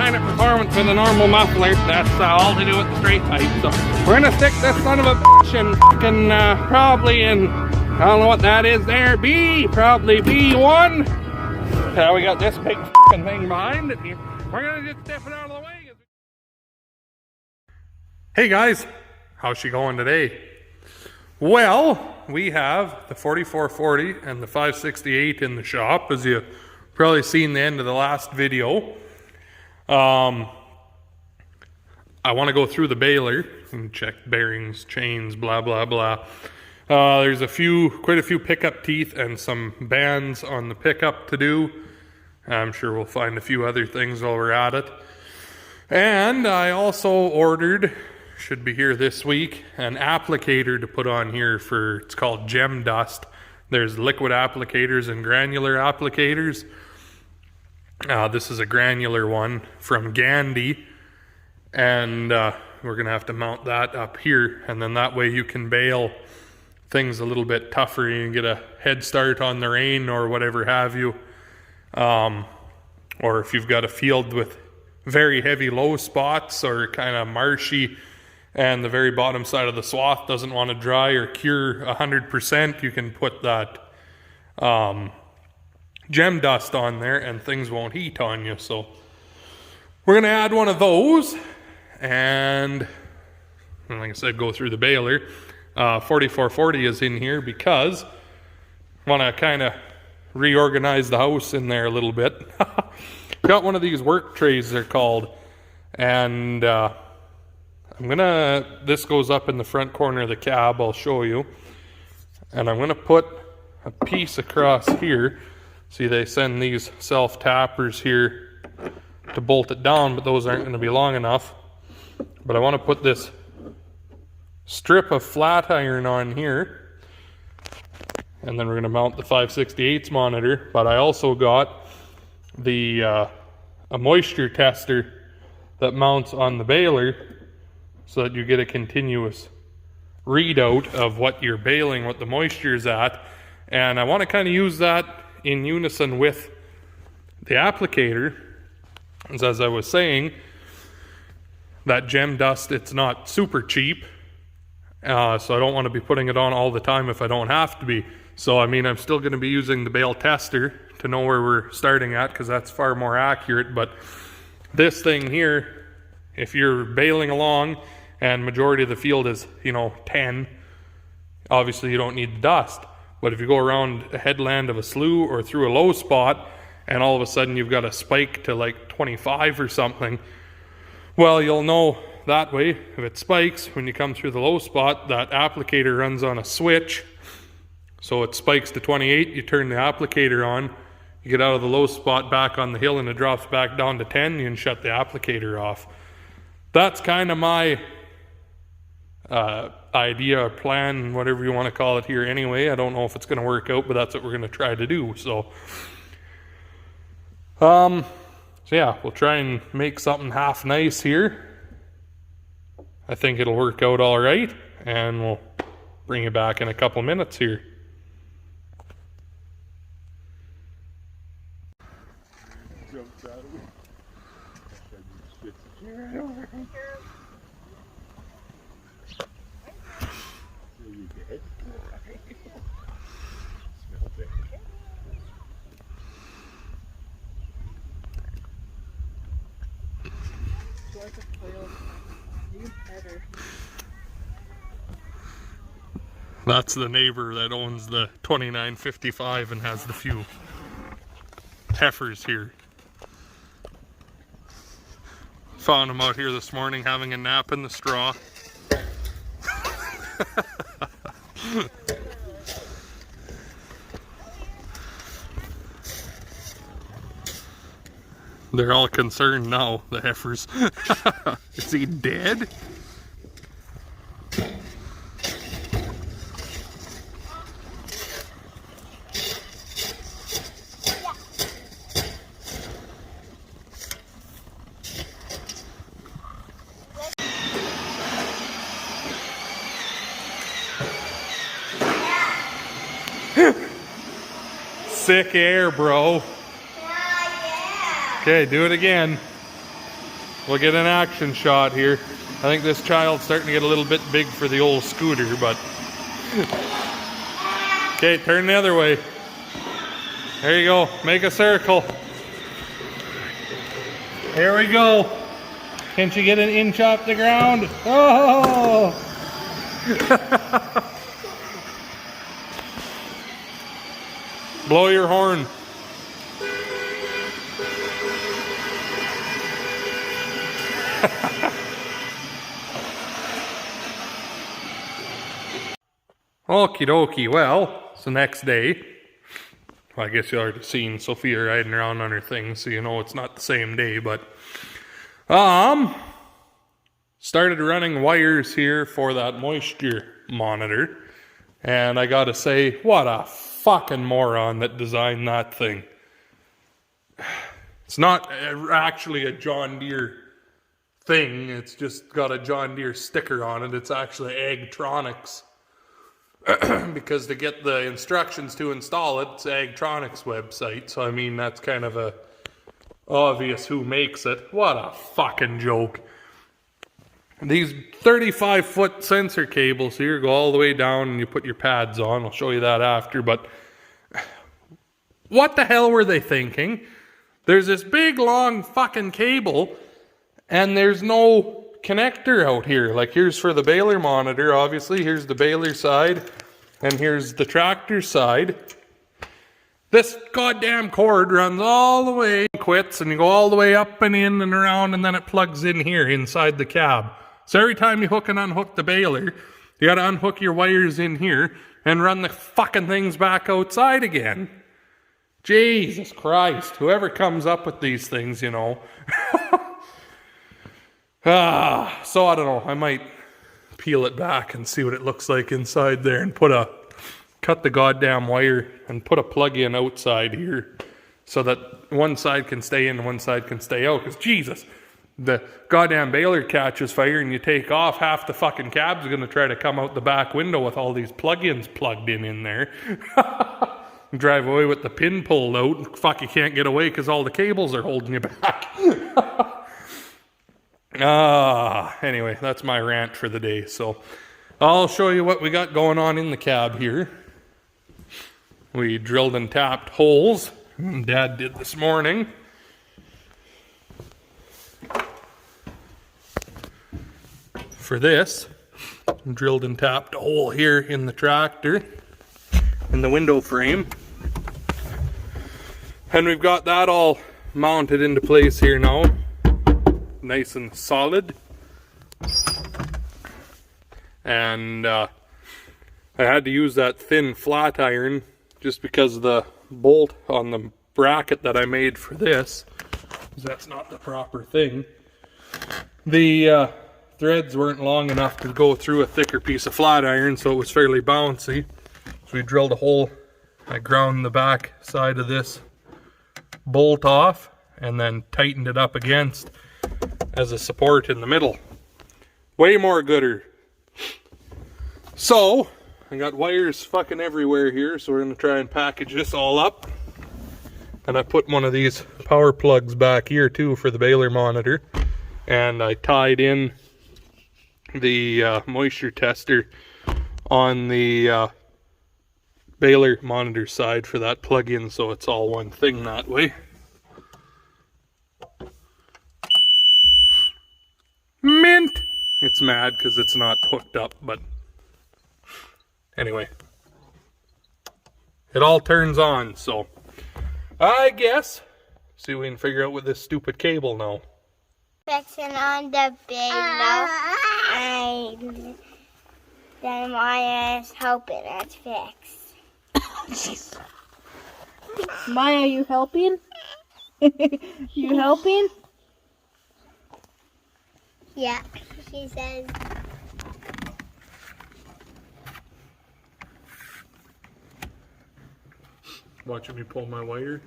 kind of performance with a normal muffler. That's all to do with the straight pipe. So we're gonna stick this son of a bitch in fucking probably in, I don't know what that is there, probably B1. We got this big fucking thing behind it here. We're gonna just step it out of the way. Hey guys, how's she going today? Well, we have the 4440 and the 568 in the shop, as you probably seen the end of the last video. I want to go through the baler and check bearings, chains, blah blah blah. There's quite a few pickup teeth and some bands on the pickup to do. I'm sure we'll find a few other things while we're at it. And I also ordered, should be here this week, an applicator to put on here for, it's called gem dust. There's liquid applicators and granular applicators. This is a granular one from Gandhi, and we're gonna have to mount that up here, and then that way you can bale things a little bit tougher. You can get a head start on the rain or whatever have you. Or if you've got a field with very heavy low spots or kind of marshy, and the very bottom side of the swath doesn't want to dry or cure 100%, you can put that gem dust on there and things won't heat on you. So we're going to add one of those, and like I said, go through the baler. 4440 is in here because I want to kind of reorganize the house in there a little bit. Got one of these work trays, they're called, and this goes up in the front corner of the cab, I'll show you. And I'm gonna put a piece across here. See, they send these self-tappers here to bolt it down, but those aren't gonna be long enough. But I wanna put this strip of flat iron on here, and then we're gonna mount the 5/68 monitor. But I also got the a moisture tester that mounts on the baler, so that you get a continuous readout of what you're baling, what the moisture is at. And I want to kind of use that in unison with the applicator. As I was saying, that gem dust, it's not super cheap, so I don't want to be putting it on all the time if I don't have to be. So I mean, I'm still going to be using the bale tester to know where we're starting at, because that's far more accurate. But this thing here, if you're baling along and majority of the field is, 10, obviously you don't need the dust. But if you go around a headland of a slough or through a low spot, and all of a sudden you've got a spike to like 25 or something, well, you'll know that way. If it spikes when you come through the low spot, that applicator runs on a switch. So it spikes to 28, you turn the applicator on, you get out of the low spot back on the hill, and it drops back down to 10, you can shut the applicator off. That's kind of my idea or plan, whatever you want to call it here anyway. I don't know if it's going to work out, but that's what we're going to try to do. So yeah, we'll try and make something half nice here. I think it'll work out all right, and we'll bring you back in a couple minutes here. That's the neighbor that owns the 2955 and has the few heifers here. Found him out here this morning having a nap in the straw. They're all concerned now, the heifers. Is he dead? Sick air, bro. Yeah. Okay, do it again. we'll get an action shot here. I think this child's starting to get a little bit big for the old scooter, but... Okay, turn the other way. There you go, make a circle. Here we go. Can't you get an inch off the ground? Oh! Blow your horn. Okie dokie, well, it's the next day. Well, I guess you already seen Sophia riding around on her thing, so you know it's not the same day, but started running wires here for that moisture monitor, and I gotta say, what a fucking moron that designed that thing. It's not actually a John Deere thing, it's just got a John Deere sticker on it. It's actually Agtronics. Because to get the instructions to install it, it's Agtronics website. So I mean, that's kind of a obvious who makes it. What a fucking joke. These 35-foot sensor cables here go all the way down and you put your pads on. I'll show you that after, but what the hell were they thinking? There's this big long fucking cable and there's no connector out here. Like, here's for the baler monitor, obviously. Here's the baler side and here's the tractor side. This goddamn cord runs all the way, quits, and you go all the way up and in and around, and then it plugs in here inside the cab. So every time you hook and unhook the baler, you gotta unhook your wires in here and run the fucking things back outside again. Jesus Christ, whoever comes up with these things, you know. So I don't know, I might peel it back and see what it looks like inside there and cut the goddamn wire and put a plug in outside here so that one side can stay in and one side can stay out. Because Jesus, the goddamn baler catches fire and you take off, half the fucking cab's going to try to come out the back window with all these plug-ins plugged in there. Drive away with the pin pulled out. Fuck, you can't get away because all the cables are holding you back. Anyway, that's my rant for the day. So I'll show you what we got going on in the cab here. We drilled and tapped holes. Dad did this morning. For this, drilled and tapped a hole here in the tractor, in the window frame. And we've got that all mounted into place here now. Nice and solid. And I had to use that thin flat iron just because the bolt on the bracket that I made for this, that's not the proper thing. The threads weren't long enough to go through a thicker piece of flat iron, so it was fairly bouncy. So we drilled a hole. I ground the back side of this bolt off and then tightened it up against as a support in the middle. Way more gooder. So I got wires fucking everywhere here, so we're going to try and package this all up. And I put one of these power plugs back here too for the baler monitor. And I tied in the moisture tester on the baler monitor side for that plug-in, so it's all one thing that way. Mint! It's mad because it's not hooked up, but anyway, it all turns on, so I guess see if we can figure out with this stupid cable now. Fixing on the baler, and then Maya's hoping it's fixed. Maya, you helping? You helping? Yeah, she says. Watching me pull my wire.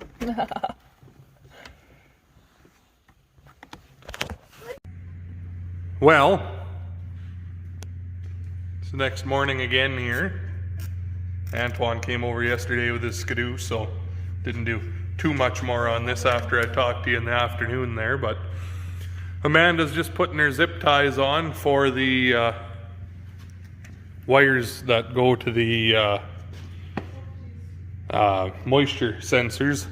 Well, it's the next morning again here. Antoine came over yesterday with his skidoo, so didn't do too much more on this after I talked to you in the afternoon there, but Amanda's just putting her zip ties on for the wires that go to the moisture sensors.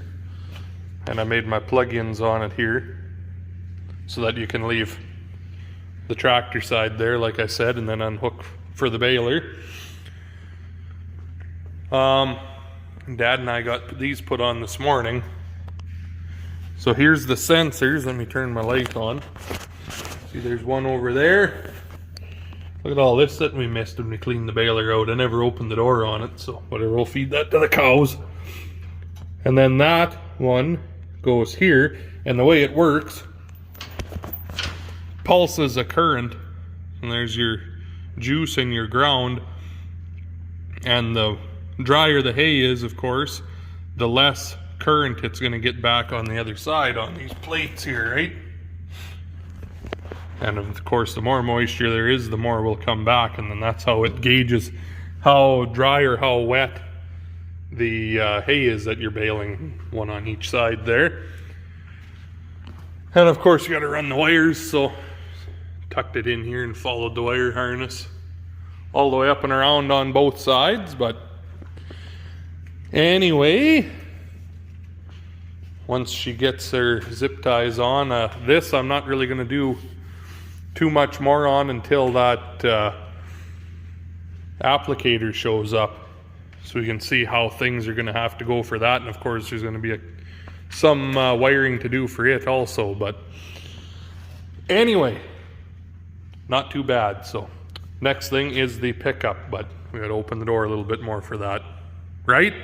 And I made my plug-ins on it here so that you can leave the tractor side there, like I said, and then unhook for the baler. Dad and I got these put on this morning. So here's the sensors. Let me turn my light on. See, there's one over there. Look at all this that we missed when we cleaned the baler out. I never opened the door on it, so whatever, we'll feed that to the cows. And then that one goes here, and the way it works, pulses a current, and there's your juice and your ground. And the drier the hay is, of course, the less current it's going to get back on the other side on these plates here, right? And of course, the more moisture there is, the more will come back, and then that's how it gauges how dry or how wet the hay is that you're baling, one on each side there. And of course, you got to run the wires, so tucked it in here and followed the wire harness all the way up and around on both sides. But anyway, once she gets her zip ties on, this I'm not really going to do too much more on until that applicator shows up, so we can see how things are going to have to go for that. And of course, there's going to be some wiring to do for it also. But anyway, not too bad. So next thing is the pickup, but we got to open the door a little bit more for that, right?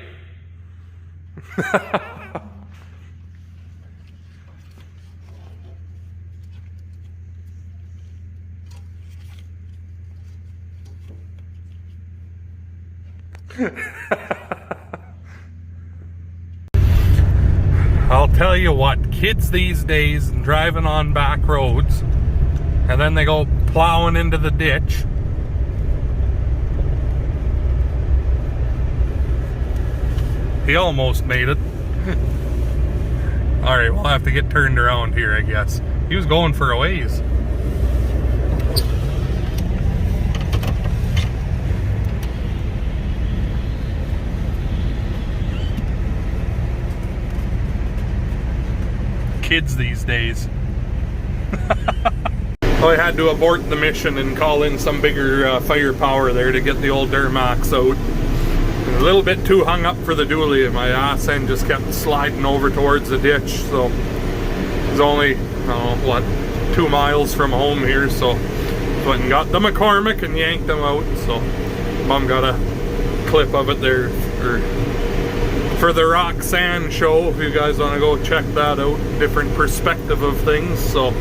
I'll tell you what, kids these days driving on back roads and then they go plowing into the ditch. He almost made it. Alright, we'll have to get turned around here, I guess. He was going for a ways. Kids these days. So I had to abort the mission and call in some bigger firepower there to get the old Duramax out. A little bit too hung up for the dually, and my ass end just kept sliding over towards the ditch. So it was only, I don't know, 2 miles from home here, so went and got the McCormick and yanked them out. So Mom got a clip of it there for the Roxanne show, if you guys want to go check that out. Different perspective of things. So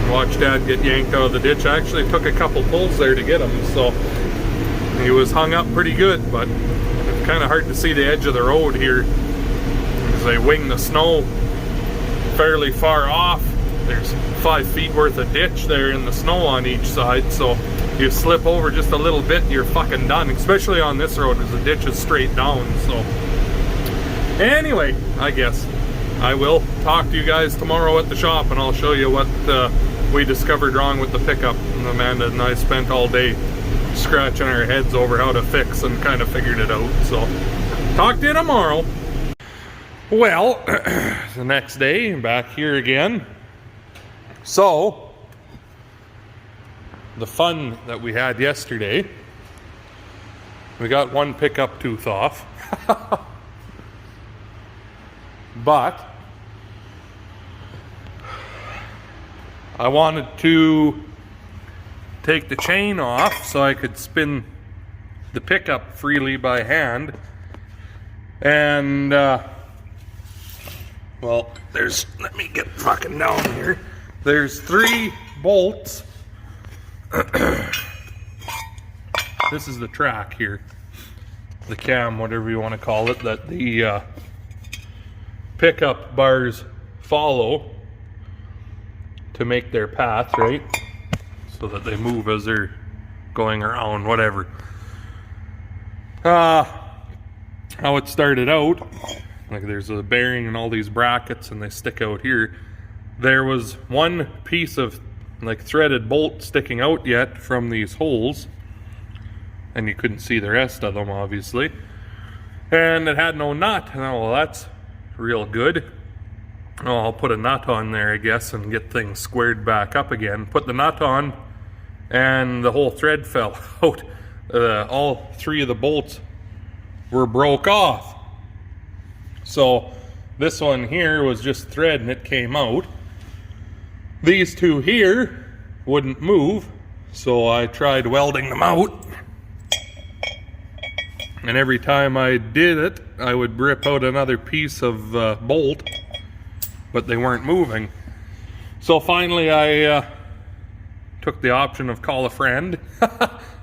watch Dad get yanked out of the ditch. I actually took a couple pulls there to get him, so he was hung up pretty good, but it's kind of hard to see the edge of the road here because they wing the snow fairly far off. There's 5 feet worth of ditch there in the snow on each side, so you slip over just a little bit, you're fucking done, especially on this road because the ditch is straight down. So anyway, I guess I will talk to you guys tomorrow at the shop, and I'll show you what we discovered wrong with the pickup. And Amanda and I spent all day scratching our heads over how to fix and kind of figured it out. So talk to you tomorrow. Well, the next day, back here again. So the fun that we had yesterday, we got one pickup tooth off. But I wanted to take the chain off so I could spin the pickup freely by hand. And well, let me get fucking down here. There's 3 bolts. This is the track here, the cam, whatever you want to call it, that the pickup bars follow to make their path, right? So that they move as they're going around, whatever. How it started out, like there's a bearing and all these brackets and they stick out here. there was one piece of like threaded bolt sticking out yet from these holes, and you couldn't see the rest of them obviously, and it had no nut. Oh, well, that's real good. Oh, I'll put a nut on there, I guess, and get things squared back up again. Put the nut on, and the whole thread fell out. All three of the bolts were broke off. So this one here was just thread and it came out. These two here wouldn't move, so I tried welding them out. And every time I did it, I would rip out another piece of bolt, but they weren't moving. So finally I took the option of call a friend,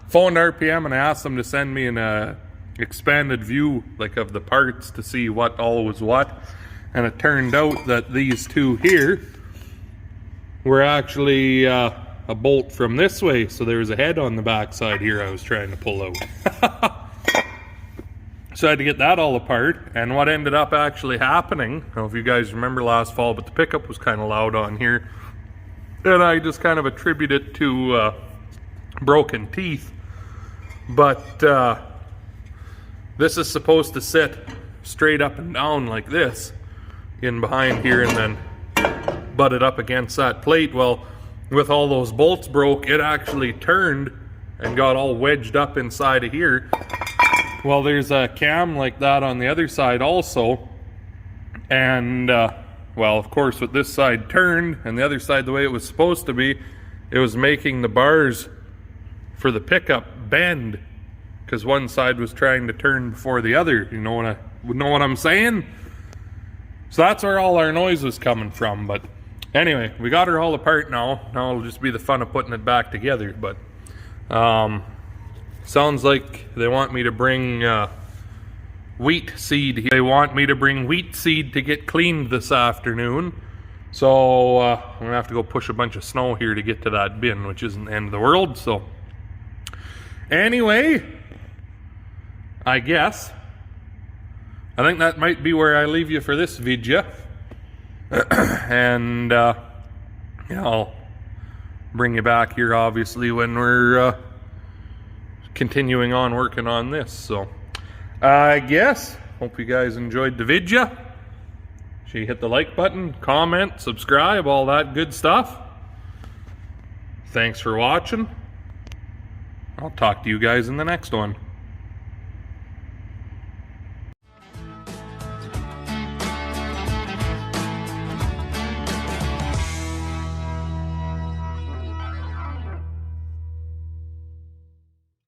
phoned RPM and asked them to send me an expanded view like of the parts to see what all was what. And it turned out that these two here were actually a bolt from this way. So there was a head on the back side here I was trying to pull out. So I had to get that all apart, and what ended up actually happening, I don't know if you guys remember last fall, but the pickup was kind of loud on here, and I just kind of attribute it to broken teeth. But this is supposed to sit straight up and down like this, in behind here, and then butt it up against that plate. Well, with all those bolts broke, it actually turned and got all wedged up inside of here. Well, there's a cam like that on the other side also, and well, of course, with this side turned and the other side the way it was supposed to be, it was making the bars for the pickup bend, because one side was trying to turn before the other. You know what I'm saying? So that's where all our noise was coming from. But anyway, we got her all apart now. Now it'll just be the fun of putting it back together. But sounds like they want me to bring wheat seed. They want me to bring wheat seed to get cleaned this afternoon. So I'm gonna have to go push a bunch of snow here to get to that bin, which isn't the end of the world. So anyway, I guess I think that might be where I leave you for this video. And yeah, I'll bring you back here obviously when we're continuing on working on this. So I guess hope you guys enjoyed the video. So you hit the like button, comment, subscribe, all that good stuff. Thanks for watching. I'll talk to you guys in the next one.